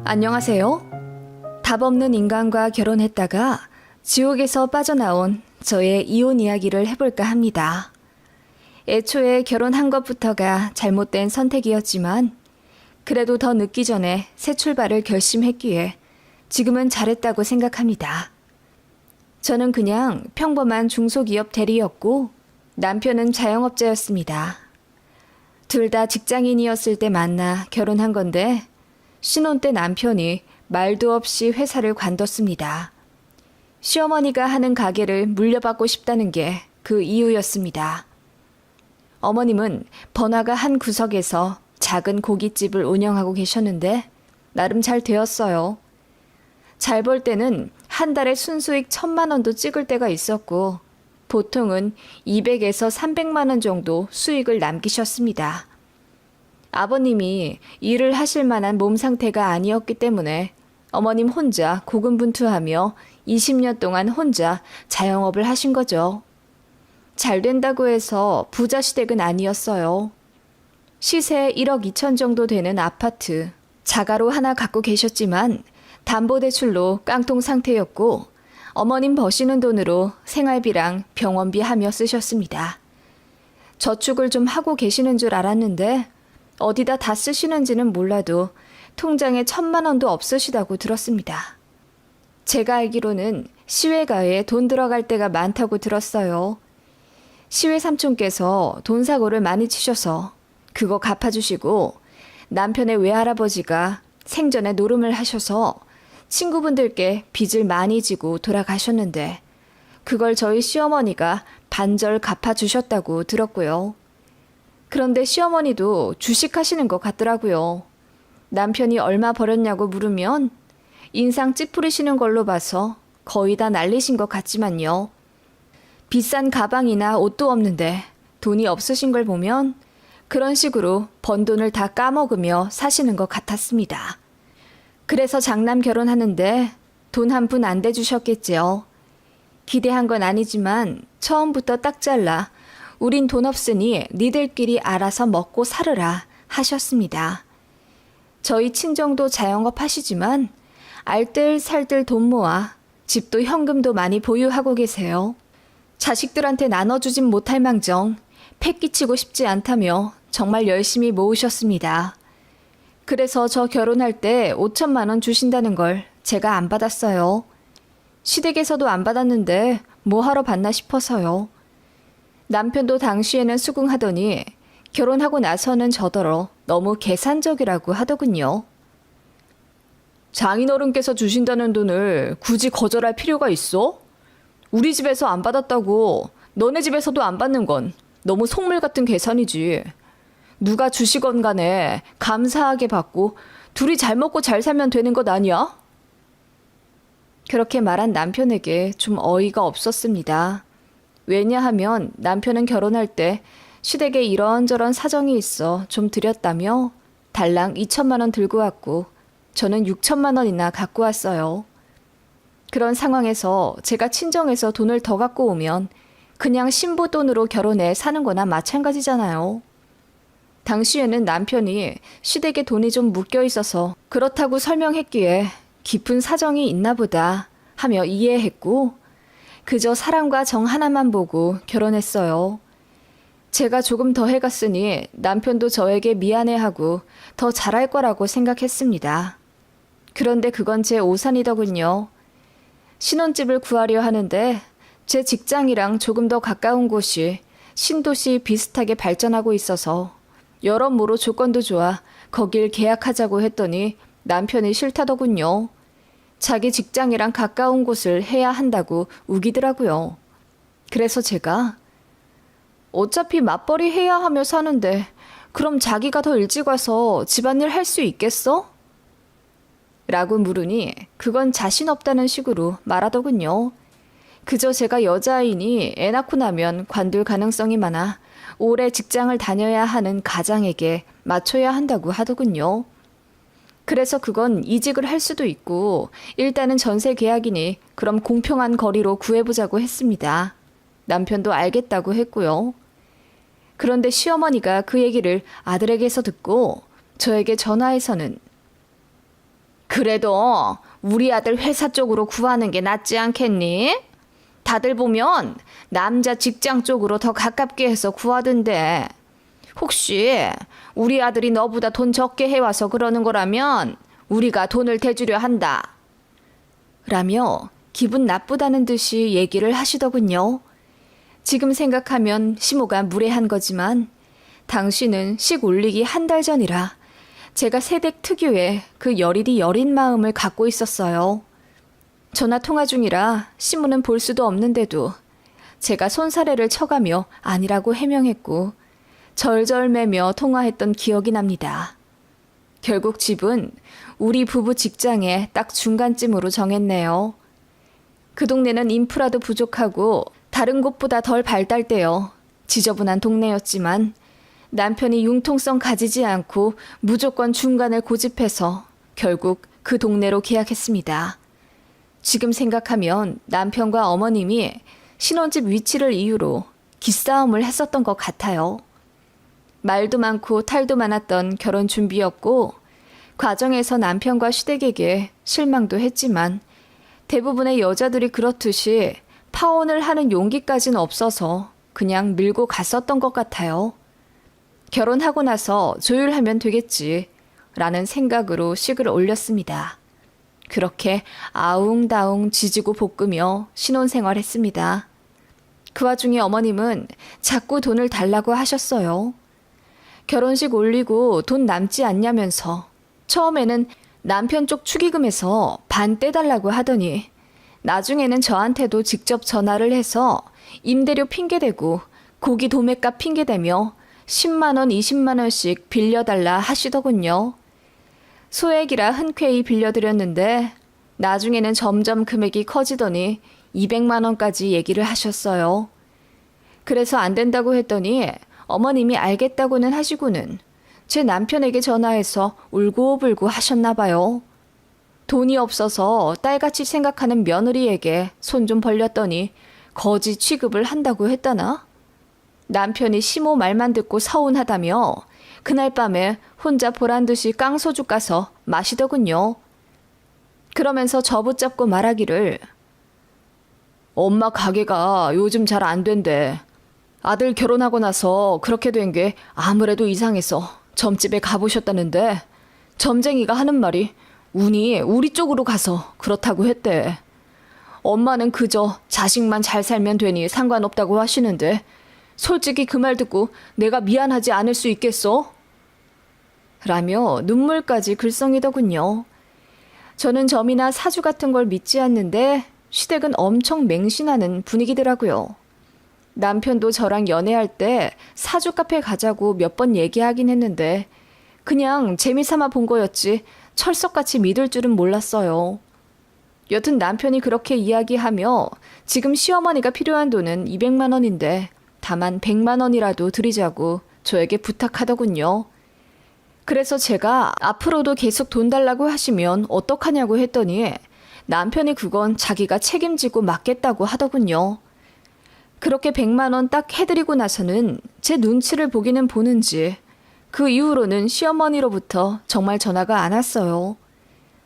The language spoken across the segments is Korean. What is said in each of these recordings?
안녕하세요. 답 없는 인간과 결혼했다가 지옥에서 빠져나온 저의 이혼 이야기를 해볼까 합니다. 애초에 결혼한 것부터가 잘못된 선택이었지만 그래도 더 늦기 전에 새 출발을 결심했기에 지금은 잘했다고 생각합니다. 저는 그냥 평범한 중소기업 대리였고 남편은 자영업자였습니다. 둘 다 직장인이었을 때 만나 결혼한 건데 신혼 때 남편이 말도 없이 회사를 관뒀습니다. 시어머니가 하는 가게를 물려받고 싶다는 게 그 이유였습니다. 어머님은 번화가 한 구석에서 작은 고깃집을 운영하고 계셨는데 나름 잘 되었어요. 잘 벌 때는 한 달에 순수익 1,000만 원도 찍을 때가 있었고 보통은 200에서 300만 원 정도 수익을 남기셨습니다. 아버님이 일을 하실 만한 몸 상태가 아니었기 때문에 어머님 혼자 고군분투하며 20년 동안 혼자 자영업을 하신 거죠. 잘 된다고 해서 부자 시댁은 아니었어요. 시세 1억 2천 정도 되는 아파트, 자가로 하나 갖고 계셨지만 담보대출로 깡통 상태였고 어머님 버시는 돈으로 생활비랑 병원비 하며 쓰셨습니다. 저축을 좀 하고 계시는 줄 알았는데 어디다 다 쓰시는지는 몰라도 통장에 1,000만 원도 없으시다고 들었습니다. 제가 알기로는 시외가에 돈 들어갈 때가 많다고 들었어요. 시외 삼촌께서 돈 사고를 많이 치셔서 그거 갚아주시고 남편의 외할아버지가 생전에 노름을 하셔서 친구분들께 빚을 많이 지고 돌아가셨는데 그걸 저희 시어머니가 반절 갚아주셨다고 들었고요. 그런데 시어머니도 주식하시는 것 같더라고요. 남편이 얼마 벌었냐고 물으면 인상 찌푸리시는 걸로 봐서 거의 다 날리신 것 같지만요. 비싼 가방이나 옷도 없는데 돈이 없으신 걸 보면 그런 식으로 번 돈을 다 까먹으며 사시는 것 같았습니다. 그래서 장남 결혼하는데 돈 한 푼 안 대주셨겠지요. 기대한 건 아니지만 처음부터 딱 잘라 우린 돈 없으니 니들끼리 알아서 먹고 살으라 하셨습니다. 저희 친정도 자영업 하시지만 알뜰살뜰 돈 모아 집도 현금도 많이 보유하고 계세요. 자식들한테 나눠주진 못할 망정 패끼치고 싶지 않다며 정말 열심히 모으셨습니다. 그래서 저 결혼할 때 5천만 원 주신다는 걸 제가 안 받았어요. 시댁에서도 안 받았는데 뭐 하러 받나 싶어서요. 남편도 당시에는 수긍하더니 결혼하고 나서는 저더러 너무 계산적이라고 하더군요. 장인어른께서 주신다는 돈을 굳이 거절할 필요가 있어? 우리 집에서 안 받았다고 너네 집에서도 안 받는 건 너무 속물 같은 계산이지. 누가 주시건 간에 감사하게 받고 둘이 잘 먹고 잘 살면 되는 것 아니야? 그렇게 말한 남편에게 좀 어이가 없었습니다. 왜냐하면 남편은 결혼할 때 시댁에 이런저런 사정이 있어 좀 드렸다며 달랑 2천만 원 들고 왔고 저는 6천만 원이나 갖고 왔어요. 그런 상황에서 제가 친정에서 돈을 더 갖고 오면 그냥 신부 돈으로 결혼해 사는 거나 마찬가지잖아요. 당시에는 남편이 시댁에 돈이 좀 묶여 있어서 그렇다고 설명했기에 깊은 사정이 있나 보다 하며 이해했고 그저 사랑과 정 하나만 보고 결혼했어요. 제가 조금 더 해갔으니 남편도 저에게 미안해하고 더 잘할 거라고 생각했습니다. 그런데 그건 제 오산이더군요. 신혼집을 구하려 하는데 제 직장이랑 조금 더 가까운 곳이 신도시 비슷하게 발전하고 있어서 여러모로 조건도 좋아 거길 계약하자고 했더니 남편이 싫다더군요. 자기 직장이랑 가까운 곳을 해야 한다고 우기더라고요. 그래서 제가 어차피 맞벌이 해야 하며 사는데 그럼 자기가 더 일찍 와서 집안일 할 수 있겠어? 라고 물으니 그건 자신 없다는 식으로 말하더군요. 그저 제가 여자아이니 애 낳고 나면 관둘 가능성이 많아 오래 직장을 다녀야 하는 가장에게 맞춰야 한다고 하더군요. 그래서 그건 이직을 할 수도 있고 일단은 전세 계약이니 그럼 공평한 거리로 구해보자고 했습니다. 남편도 알겠다고 했고요. 그런데 시어머니가 그 얘기를 아들에게서 듣고 저에게 전화해서는 그래도 우리 아들 회사 쪽으로 구하는 게 낫지 않겠니? 다들 보면 남자 직장 쪽으로 더 가깝게 해서 구하던데 혹시 우리 아들이 너보다 돈 적게 해와서 그러는 거라면 우리가 돈을 대주려 한다. 라며 기분 나쁘다는 듯이 얘기를 하시더군요. 지금 생각하면 시모가 무례한 거지만 당시는 식 올리기 한 달 전이라 제가 새댁 특유의 그 여리디 여린 마음을 갖고 있었어요. 전화 통화 중이라 시모는 볼 수도 없는데도 제가 손사래를 쳐가며 아니라고 해명했고 절절매며 통화했던 기억이 납니다. 결국 집은 우리 부부 직장의 딱 중간쯤으로 정했네요. 그 동네는 인프라도 부족하고 다른 곳보다 덜 발달되어 지저분한 동네였지만 남편이 융통성 가지지 않고 무조건 중간을 고집해서 결국 그 동네로 계약했습니다. 지금 생각하면 남편과 어머님이 신혼집 위치를 이유로 기싸움을 했었던 것 같아요. 말도 많고 탈도 많았던 결혼 준비였고 과정에서 남편과 시댁에게 실망도 했지만 대부분의 여자들이 그렇듯이 파혼을 하는 용기까지는 없어서 그냥 밀고 갔었던 것 같아요. 결혼하고 나서 조율하면 되겠지 라는 생각으로 식을 올렸습니다. 그렇게 아웅다웅 지지고 볶으며 신혼생활했습니다. 그 와중에 어머님은 자꾸 돈을 달라고 하셨어요. 결혼식 올리고 돈 남지 않냐면서 처음에는 남편 쪽 축의금에서 반 떼달라고 하더니 나중에는 저한테도 직접 전화를 해서 임대료 핑계대고 고기 도매값 핑계대며 10만 원, 20만 원씩 빌려달라 하시더군요. 소액이라 흔쾌히 빌려드렸는데 나중에는 점점 금액이 커지더니 200만 원까지 얘기를 하셨어요. 그래서 안 된다고 했더니 어머님이 알겠다고는 하시고는 제 남편에게 전화해서 울고불고 하셨나 봐요. 돈이 없어서 딸같이 생각하는 며느리에게 손 좀 벌렸더니 거지 취급을 한다고 했다나? 남편이 시모 말만 듣고 서운하다며 그날 밤에 혼자 보란듯이 깡소주 까서 마시더군요. 그러면서 저 붙잡고 말하기를 엄마 가게가 요즘 잘 안 된대. 아들 결혼하고 나서 그렇게 된 게 아무래도 이상해서 점집에 가보셨다는데 점쟁이가 하는 말이 운이 우리 쪽으로 가서 그렇다고 했대. 엄마는 그저 자식만 잘 살면 되니 상관없다고 하시는데 솔직히 그 말 듣고 내가 미안하지 않을 수 있겠어? 라며 눈물까지 글썽이더군요. 저는 점이나 사주 같은 걸 믿지 않는데 시댁은 엄청 맹신하는 분위기더라고요. 남편도 저랑 연애할 때 사주 카페 가자고 몇 번 얘기하긴 했는데 그냥 재미삼아 본 거였지 철석같이 믿을 줄은 몰랐어요. 여튼 남편이 그렇게 이야기하며 지금 시어머니가 필요한 돈은 200만 원인데 다만 100만 원이라도 드리자고 저에게 부탁하더군요. 그래서 제가 앞으로도 계속 돈 달라고 하시면 어떡하냐고 했더니 남편이 그건 자기가 책임지고 맡겠다고 하더군요. 그렇게 100만 원 딱 해드리고 나서는 제 눈치를 보기는 보는지 그 이후로는 시어머니로부터 정말 전화가 안 왔어요.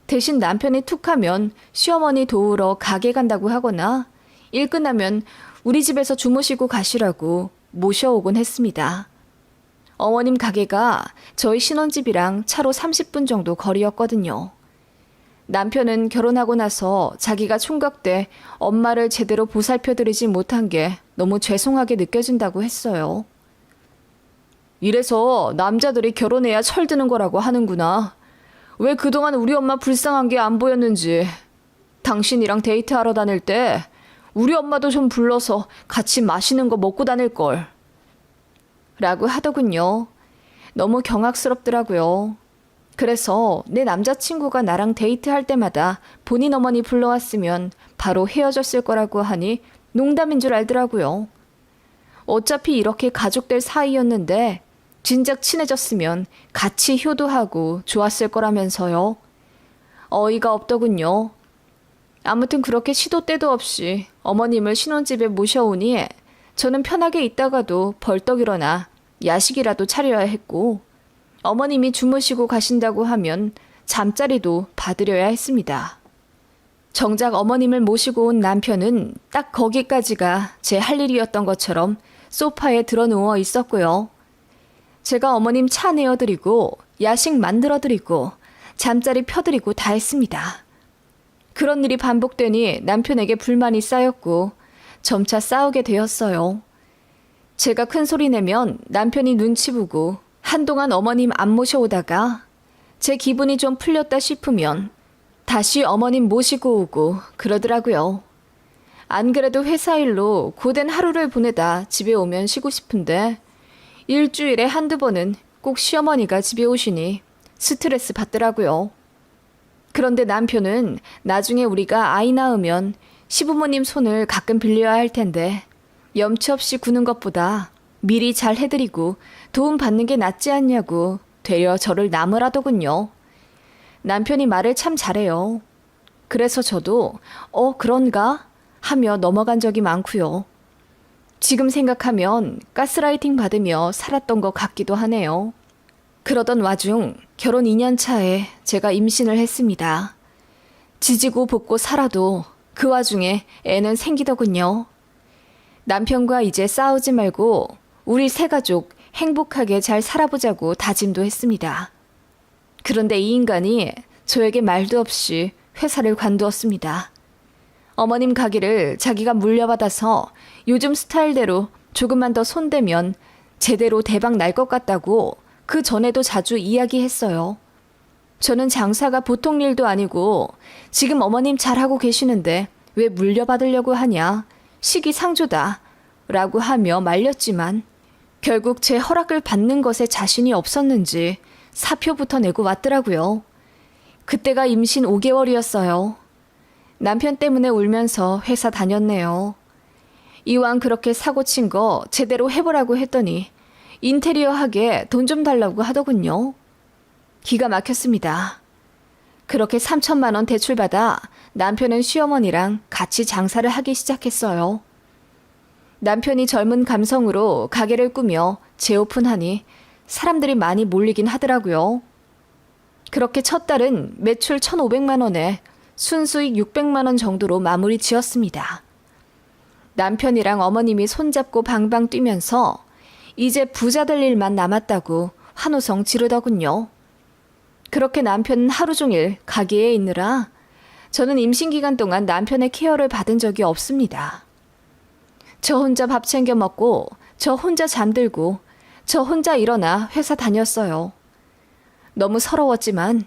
대신 남편이 툭하면 시어머니 도우러 가게 간다고 하거나 일 끝나면 우리 집에서 주무시고 가시라고 모셔오곤 했습니다. 어머님 가게가 저희 신혼집이랑 차로 30분 정도 거리였거든요. 남편은 결혼하고 나서 자기가 총각 때 엄마를 제대로 보살펴드리지 못한 게 너무 죄송하게 느껴진다고 했어요. 이래서 남자들이 결혼해야 철드는 거라고 하는구나. 왜 그동안 우리 엄마 불쌍한 게 안 보였는지. 당신이랑 데이트하러 다닐 때 우리 엄마도 좀 불러서 같이 맛있는 거 먹고 다닐걸. 라고 하더군요. 너무 경악스럽더라고요. 그래서 내 남자친구가 나랑 데이트할 때마다 본인 어머니 불러왔으면 바로 헤어졌을 거라고 하니 농담인 줄 알더라고요. 어차피 이렇게 가족될 사이였는데 진작 친해졌으면 같이 효도하고 좋았을 거라면서요. 어이가 없더군요. 아무튼 그렇게 시도 때도 없이 어머님을 신혼집에 모셔오니 저는 편하게 있다가도 벌떡 일어나 야식이라도 차려야 했고, 어머님이 주무시고 가신다고 하면 잠자리도 받으려야 했습니다. 정작 어머님을 모시고 온 남편은 딱 거기까지가 제 할 일이었던 것처럼 소파에 드러누워 있었고요. 제가 어머님 차 내어드리고 야식 만들어드리고 잠자리 펴드리고 다 했습니다. 그런 일이 반복되니 남편에게 불만이 쌓였고 점차 싸우게 되었어요. 제가 큰 소리 내면 남편이 눈치 보고 한동안 어머님 안 모셔오다가 제 기분이 좀 풀렸다 싶으면 다시 어머님 모시고 오고 그러더라고요. 안 그래도 회사 일로 고된 하루를 보내다 집에 오면 쉬고 싶은데 일주일에 한두 번은 꼭 시어머니가 집에 오시니 스트레스 받더라고요. 그런데 남편은 나중에 우리가 아이 낳으면 시부모님 손을 가끔 빌려야 할 텐데 염치 없이 구는 것보다 미리 잘 해드리고 도움 받는 게 낫지 않냐고 되려 저를 나무라더군요. 남편이 말을 참 잘해요. 그래서 저도 그런가 하며 넘어간 적이 많고요. 지금 생각하면 가스라이팅 받으며 살았던 것 같기도 하네요. 그러던 와중 결혼 2년 차에 제가 임신을 했습니다. 지지고 볶고 살아도 그 와중에 애는 생기더군요. 남편과 이제 싸우지 말고 우리 세 가족 행복하게 잘 살아보자고 다짐도 했습니다. 그런데 이 인간이 저에게 말도 없이 회사를 관두었습니다. 어머님 가게를 자기가 물려받아서 요즘 스타일대로 조금만 더 손대면 제대로 대박 날 것 같다고 그 전에도 자주 이야기했어요. 저는 장사가 보통 일도 아니고 지금 어머님 잘하고 계시는데 왜 물려받으려고 하냐, 시기상조다 라고 하며 말렸지만 결국 제 허락을 받는 것에 자신이 없었는지 사표부터 내고 왔더라고요. 그때가 임신 5개월이었어요. 남편 때문에 울면서 회사 다녔네요. 이왕 그렇게 사고 친 거 제대로 해보라고 했더니 인테리어 하게 돈 좀 달라고 하더군요. 기가 막혔습니다. 그렇게 3천만 원 대출받아 남편은 시어머니랑 같이 장사를 하기 시작했어요. 남편이 젊은 감성으로 가게를 꾸며 재오픈하니 사람들이 많이 몰리긴 하더라고요. 그렇게 첫 달은 매출 1,500만 원에 순수익 600만 원 정도로 마무리 지었습니다. 남편이랑 어머님이 손잡고 방방 뛰면서 이제 부자 될 일만 남았다고 환호성 지르더군요. 그렇게 남편은 하루 종일 가게에 있느라 저는 임신 기간 동안 남편의 케어를 받은 적이 없습니다. 저 혼자 밥 챙겨 먹고 저 혼자 잠들고 저 혼자 일어나 회사 다녔어요. 너무 서러웠지만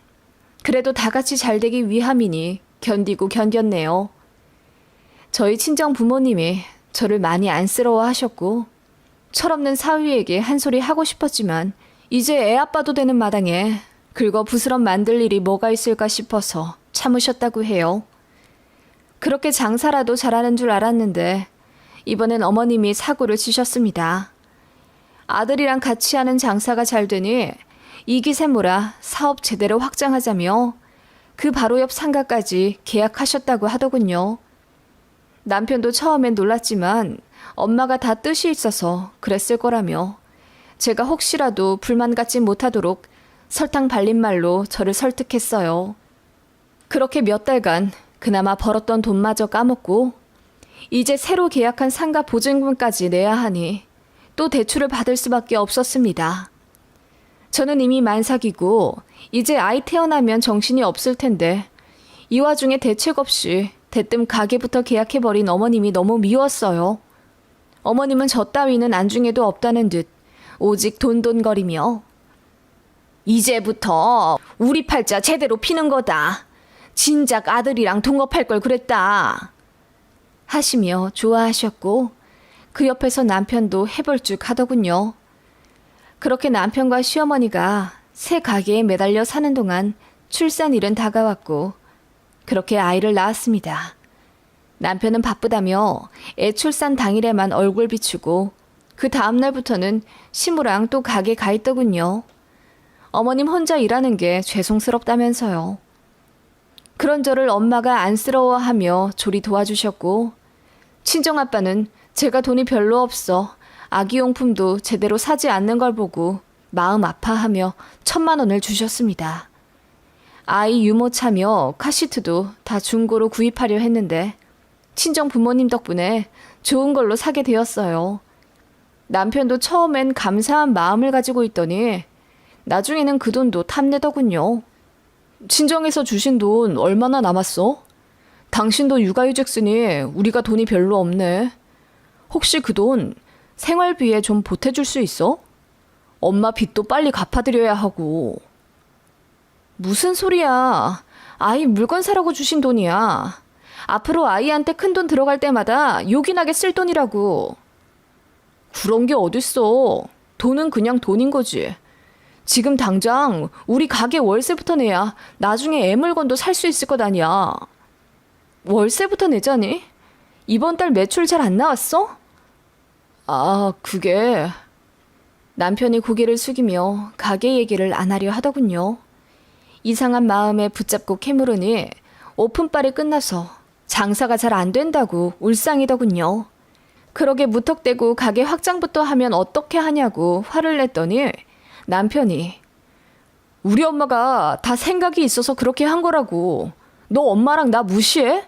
그래도 다 같이 잘 되기 위함이니 견디고 견뎠네요. 저희 친정 부모님이 저를 많이 안쓰러워하셨고 철없는 사위에게 한 소리 하고 싶었지만 이제 애 아빠도 되는 마당에 긁어 부스럼 만들 일이 뭐가 있을까 싶어서 참으셨다고 해요. 그렇게 장사라도 잘하는 줄 알았는데 이번엔 어머님이 사고를 치셨습니다. 아들이랑 같이 하는 장사가 잘 되니 이 기세 몰아 사업 제대로 확장하자며 그 바로 옆 상가까지 계약하셨다고 하더군요. 남편도 처음엔 놀랐지만 엄마가 다 뜻이 있어서 그랬을 거라며 제가 혹시라도 불만 갖지 못하도록 설탕 발린 말로 저를 설득했어요. 그렇게 몇 달간 그나마 벌었던 돈마저 까먹고 이제 새로 계약한 상가 보증금까지 내야 하니 또 대출을 받을 수밖에 없었습니다. 저는 이미 만삭이고 이제 아이 태어나면 정신이 없을 텐데 이 와중에 대책 없이 대뜸 가게부터 계약해버린 어머님이 너무 미웠어요. 어머님은 저 따위는 안중에도 없다는 듯 오직 돈돈거리며 이제부터 우리 팔자 제대로 피는 거다. 진작 아들이랑 동업할 걸 그랬다. 하시며 좋아하셨고 그 옆에서 남편도 해볼쭉 하더군요. 그렇게 남편과 시어머니가 새 가게에 매달려 사는 동안 출산일은 다가왔고 그렇게 아이를 낳았습니다. 남편은 바쁘다며 애 출산 당일에만 얼굴 비추고 그 다음날부터는 시무랑 또 가게 가 있더군요. 어머님 혼자 일하는 게 죄송스럽다면서요. 그런 저를 엄마가 안쓰러워하며 조리 도와주셨고 친정아빠는 제가 돈이 별로 없어 아기용품도 제대로 사지 않는 걸 보고 마음 아파하며 1,000만 원을 주셨습니다. 아이 유모차며 카시트도 다 중고로 구입하려 했는데 친정 부모님 덕분에 좋은 걸로 사게 되었어요. 남편도 처음엔 감사한 마음을 가지고 있더니 나중에는 그 돈도 탐내더군요. 친정에서 주신 돈 얼마나 남았어? 당신도 육아휴직 쓰니 우리가 돈이 별로 없네. 혹시 그 돈 생활비에 좀 보태줄 수 있어? 엄마 빚도 빨리 갚아드려야 하고. 무슨 소리야. 아이 물건 사라고 주신 돈이야. 앞으로 아이한테 큰돈 들어갈 때마다 요긴하게 쓸 돈이라고. 그런 게 어딨어. 돈은 그냥 돈인 거지. 지금 당장 우리 가게 월세부터 내야 나중에 애 물건도 살 수 있을 것 아니야. 월세부터 내자니? 이번 달 매출 잘 안 나왔어? 그게... 남편이 고개를 숙이며 가게 얘기를 안 하려 하더군요. 이상한 마음에 붙잡고 캐물으니 오픈빨이 끝나서 장사가 잘 안 된다고 울상이더군요. 그러게 무턱대고 가게 확장부터 하면 어떻게 하냐고 화를 냈더니 남편이 우리 엄마가 다 생각이 있어서 그렇게 한 거라고. 너 엄마랑 나 무시해?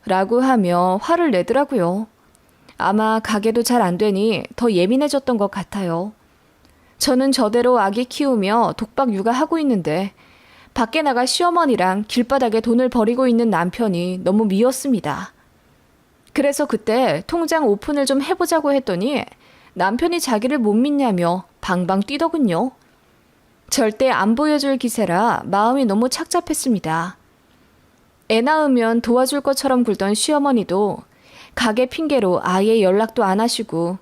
라고 하며 화를 내더라고요. 아마 가게도 잘 안 되니 더 예민해졌던 것 같아요. 저는 저대로 아기 키우며 독박 육아하고 있는데 밖에 나가 시어머니랑 길바닥에 돈을 버리고 있는 남편이 너무 미웠습니다. 그래서 그때 통장 오픈을 좀 해보자고 했더니 남편이 자기를 못 믿냐며 방방 뛰더군요. 절대 안 보여줄 기세라 마음이 너무 착잡했습니다. 애 낳으면 도와줄 것처럼 굴던 시어머니도 가게 핑계로 아예 연락도 안 하시고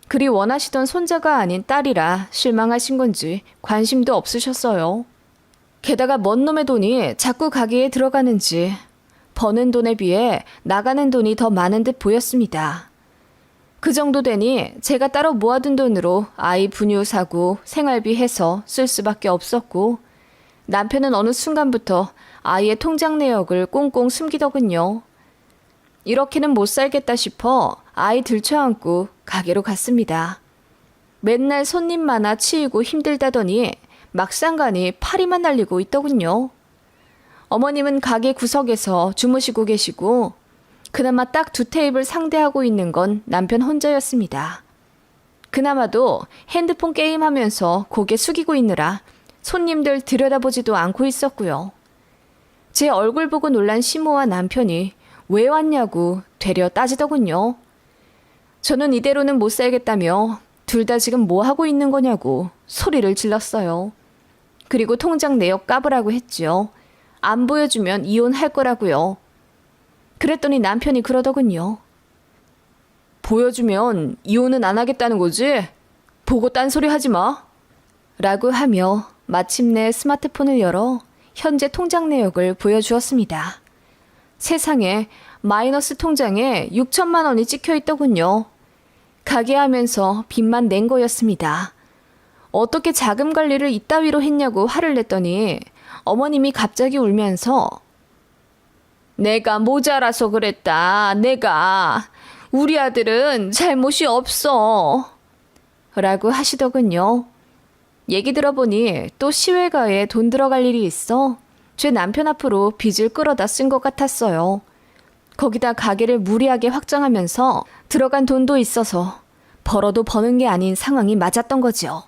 그리 원하시던 손자가 아닌 딸이라 실망하신 건지 관심도 없으셨어요. 게다가 뭔 놈의 돈이 자꾸 가게에 들어가는지 버는 돈에 비해 나가는 돈이 더 많은 듯 보였습니다. 그 정도 되니 제가 따로 모아둔 돈으로 아이 분유 사고 생활비 해서 쓸 수밖에 없었고 남편은 어느 순간부터 아이의 통장 내역을 꽁꽁 숨기더군요. 이렇게는 못 살겠다 싶어 아이 들쳐안고 가게로 갔습니다. 맨날 손님 많아 치이고 힘들다더니 막상 가니 파리만 날리고 있더군요. 어머님은 가게 구석에서 주무시고 계시고 그나마 딱 2테이블 상대하고 있는 건 남편 혼자였습니다. 그나마도 핸드폰 게임하면서 고개 숙이고 있느라 손님들 들여다보지도 않고 있었고요. 제 얼굴 보고 놀란 시모와 남편이 왜 왔냐고 되려 따지더군요. 저는 이대로는 못 살겠다며 둘 다 지금 뭐 하고 있는 거냐고 소리를 질렀어요. 그리고 통장 내역 까보라고 했지요. 안 보여주면 이혼할 거라고요. 그랬더니 남편이 그러더군요. 보여주면 이혼은 안 하겠다는 거지? 보고 딴소리 하지 마. 라고 하며 마침내 스마트폰을 열어 현재 통장 내역을 보여주었습니다. 세상에 마이너스 통장에 6천만 원이 찍혀 있더군요. 가게 하면서 빚만 낸 거였습니다. 어떻게 자금 관리를 이따위로 했냐고 화를 냈더니 어머님이 갑자기 울면서 내가 모자라서 그랬다. 내가. 우리 아들은 잘못이 없어. 라고 하시더군요. 얘기 들어보니 또 시외가에 돈 들어갈 일이 있어 제 남편 앞으로 빚을 끌어다 쓴 것 같았어요. 거기다 가게를 무리하게 확장하면서 들어간 돈도 있어서 벌어도 버는 게 아닌 상황이 맞았던 거죠.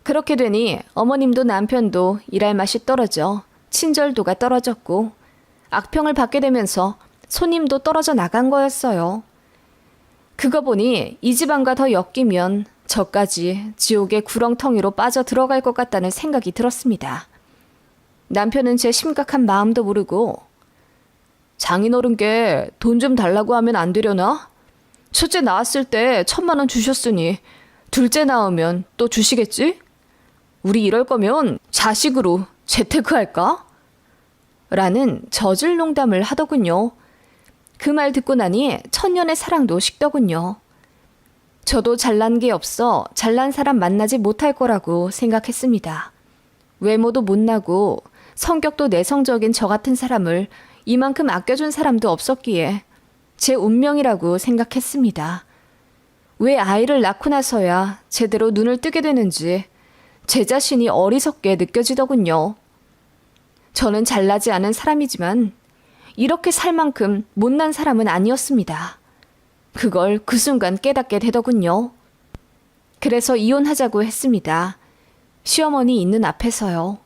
그렇게 되니 어머님도 남편도 일할 맛이 떨어져 친절도가 떨어졌고 악평을 받게 되면서 손님도 떨어져 나간 거였어요. 그거 보니 이 집안과 더 엮이면 저까지 지옥의 구렁텅이로 빠져 들어갈 것 같다는 생각이 들었습니다. 남편은 제 심각한 마음도 모르고 장인어른께 돈 좀 달라고 하면 안 되려나? 첫째 낳았을 때 1,000만 원 주셨으니 둘째 낳으면 또 주시겠지? 우리 이럴 거면 자식으로 재테크할까? 라는 저질 농담을 하더군요. 그 말 듣고 나니 천년의 사랑도 식더군요. 저도 잘난 게 없어 잘난 사람 만나지 못할 거라고 생각했습니다. 외모도 못나고 성격도 내성적인 저 같은 사람을 이만큼 아껴준 사람도 없었기에 제 운명이라고 생각했습니다. 왜 아이를 낳고 나서야 제대로 눈을 뜨게 되는지 제 자신이 어리석게 느껴지더군요. 저는 잘나지 않은 사람이지만 이렇게 살 만큼 못난 사람은 아니었습니다. 그걸 그 순간 깨닫게 되더군요. 그래서 이혼하자고 했습니다. 시어머니 있는 앞에서요.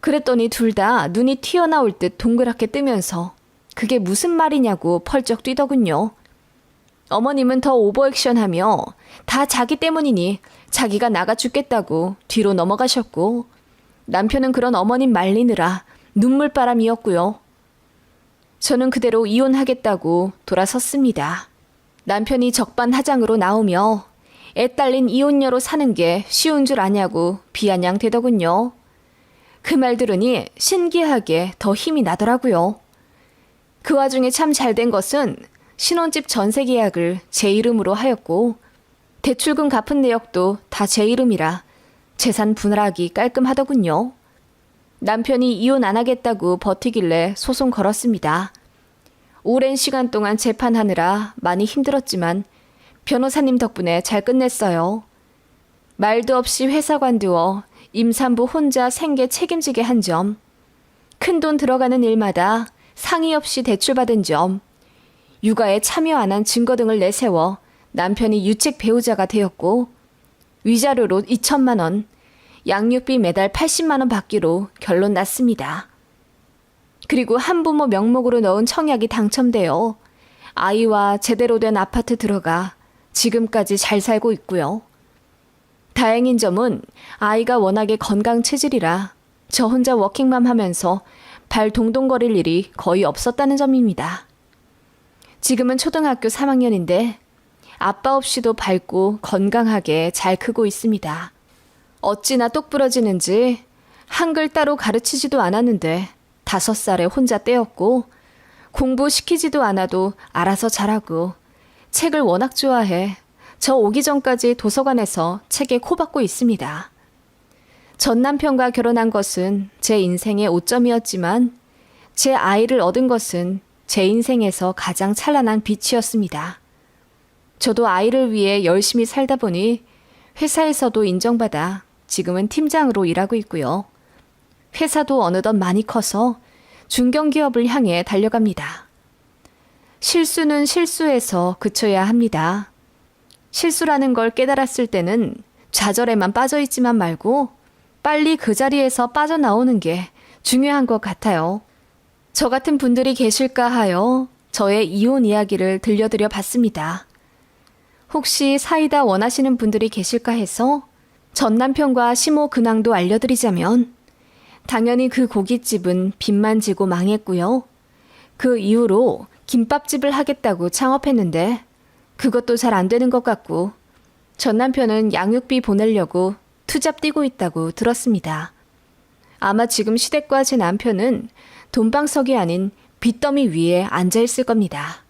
그랬더니 둘 다 눈이 튀어나올 듯 동그랗게 뜨면서 그게 무슨 말이냐고 펄쩍 뛰더군요. 어머님은 더 오버액션하며 다 자기 때문이니 자기가 나가 죽겠다고 뒤로 넘어가셨고, 남편은 그런 어머님 말리느라 눈물바람이었고요. 저는 그대로 이혼하겠다고 돌아섰습니다. 남편이 적반하장으로 나오며 애 딸린 이혼녀로 사는 게 쉬운 줄 아냐고 비아냥대더군요. 그 말 들으니 신기하게 더 힘이 나더라고요. 그 와중에 참 잘된 것은 신혼집 전세 계약을 제 이름으로 하였고 대출금 갚은 내역도 다 제 이름이라 재산 분할하기 깔끔하더군요. 남편이 이혼 안 하겠다고 버티길래 소송 걸었습니다. 오랜 시간 동안 재판하느라 많이 힘들었지만 변호사님 덕분에 잘 끝냈어요. 말도 없이 회사 관두어 임산부 혼자 생계 책임지게 한 점, 큰돈 들어가는 일마다 상의 없이 대출받은 점, 육아에 참여 안 한 증거 등을 내세워 남편이 유책 배우자가 되었고 위자료로 2천만 원, 양육비 매달 80만 원 받기로 결론 났습니다. 그리고 한부모 명목으로 넣은 청약이 당첨되어 아이와 제대로 된 아파트 들어가 지금까지 잘 살고 있고요. 다행인 점은 아이가 워낙에 건강 체질이라 저 혼자 워킹맘 하면서 발 동동거릴 일이 거의 없었다는 점입니다. 지금은 초등학교 3학년인데 아빠 없이도 밝고 건강하게 잘 크고 있습니다. 어찌나 똑부러지는지 한글 따로 가르치지도 않았는데 5살에 혼자 떼었고 공부시키지도 않아도 알아서 잘하고 책을 워낙 좋아해 저 오기 전까지 도서관에서 책에 코박고 있습니다. 전 남편과 결혼한 것은 제 인생의 오점이었지만 제 아이를 얻은 것은 제 인생에서 가장 찬란한 빛이었습니다. 저도 아이를 위해 열심히 살다 보니 회사에서도 인정받아 지금은 팀장으로 일하고 있고요. 회사도 어느덧 많이 커서 중견기업을 향해 달려갑니다. 실수는 실수에서 그쳐야 합니다. 실수라는 걸 깨달았을 때는 좌절에만 빠져있지만 말고 빨리 그 자리에서 빠져나오는 게 중요한 것 같아요. 저 같은 분들이 계실까 하여 저의 이혼 이야기를 들려드려 봤습니다. 혹시 사이다 원하시는 분들이 계실까 해서 전 남편과 시모 근황도 알려드리자면 당연히 그 고깃집은 빚만 지고 망했고요. 그 이후로 김밥집을 하겠다고 창업했는데 그것도 잘 안 되는 것 같고 전 남편은 양육비 보내려고 투잡 뛰고 있다고 들었습니다. 아마 지금 시댁과 제 남편은 돈방석이 아닌 빚더미 위에 앉아있을 겁니다.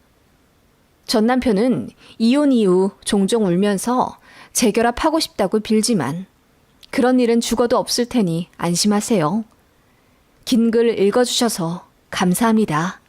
전 남편은 이혼 이후 종종 울면서 재결합하고 싶다고 빌지만 그런 일은 죽어도 없을 테니 안심하세요. 긴 글 읽어주셔서 감사합니다.